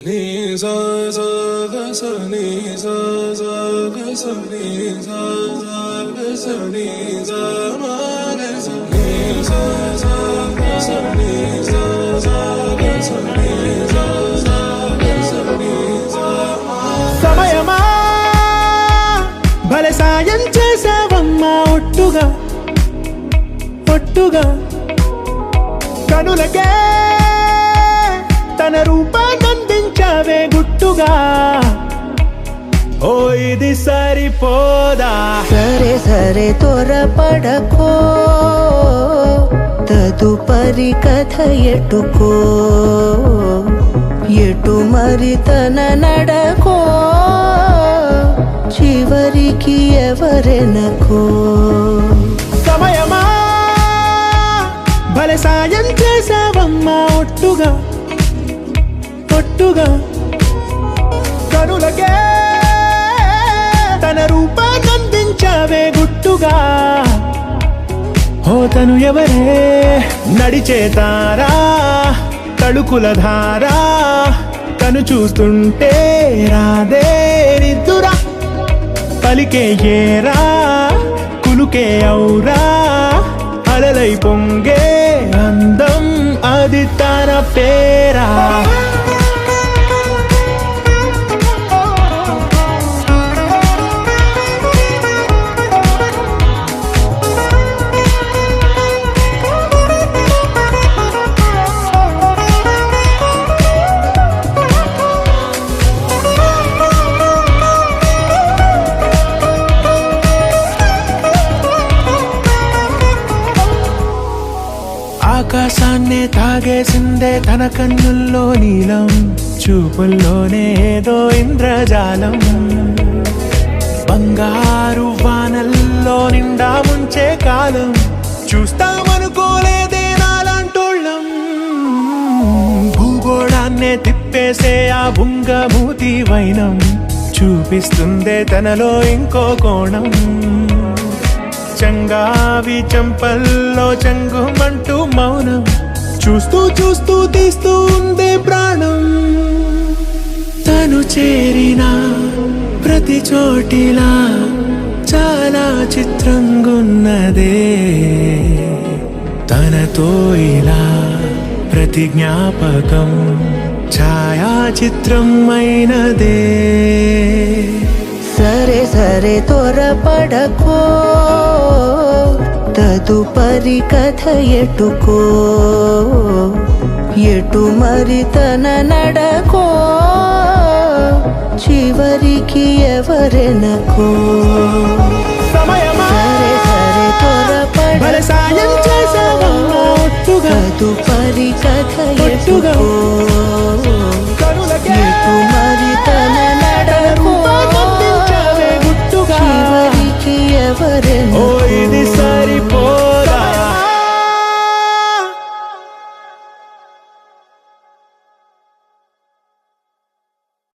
నీ సా సా గ స నీ సా సా గ స నీ సా సా గ స నీ సా మా గ స నీ సా సా గ స నీ సా సా గ స నీ సా సా గ స నీ సా మా సమయమా భలే సాయం చేసావమ్మా ఒట్టుగా ఒట్టుగా కనులకే తన రూపాన్నందించావే గుట్టుగా ఓ ఇది సరిపోదా సరే సరే త్వరపడకో తదుపరి కథ ఎటుకో ఎటు మరి తన నడకో చివరికి ఎవరెనకో సమయమా భలే సాయం చేసావమ్మా ఒట్టుగా ఒట్టుగా కనులకే తన రూపాన్నందించావే గుట్టుగా ఓ తను ఎవరే నడిచే తారా తళుకుల ధారా తను చూస్తుంటే రాదే నిద్దురా పలికే ఏరా కులుకే ఔరా అలలై పొంగే అందం అది తన పేరా ఆకాశాన్నే తాగేసిందే తన కన్నుల్లో నీలం చూపుల్లోనే ఏదో ఇంద్రజాలం బంగారు వానల్లో నిండా ముంచే కాలం చూస్తామనుకోలేదే నాలాంటోళ్ళం భూగోళాన్నే తిప్పేసే ఆ బుంగమూతి వైనం చూపిస్తుందే తనలో ఇంకో కోణం చంగావి చంపల్లో చంగుమంటూ మౌనం చూస్తూ చూస్తూ తీస్తూ ఉందే ప్రాణం తను చేరిన ప్రతి చోటిలా చాలా చిత్రంగున్నదే తనతో ఇలా ప్రతి జ్ఞాపకం ఛాయాచిత్రం అయినదే సరే సరే త్వరపడకో తదుపరి కథ ఎటుకో ఎటు మరి తన నడకో చివరికి ఎవరెనకో సమయమా సరే సరే భలే సాయం చేసావమ్మా ఒట్టుగా తదుపరి కథ ఒట్టుగా ఎటుకో కనులకే ఎటు మరి తన నడకో రూపాన్నందించావే గుట్టుగా చివరికి ఎవరెనకో ఓ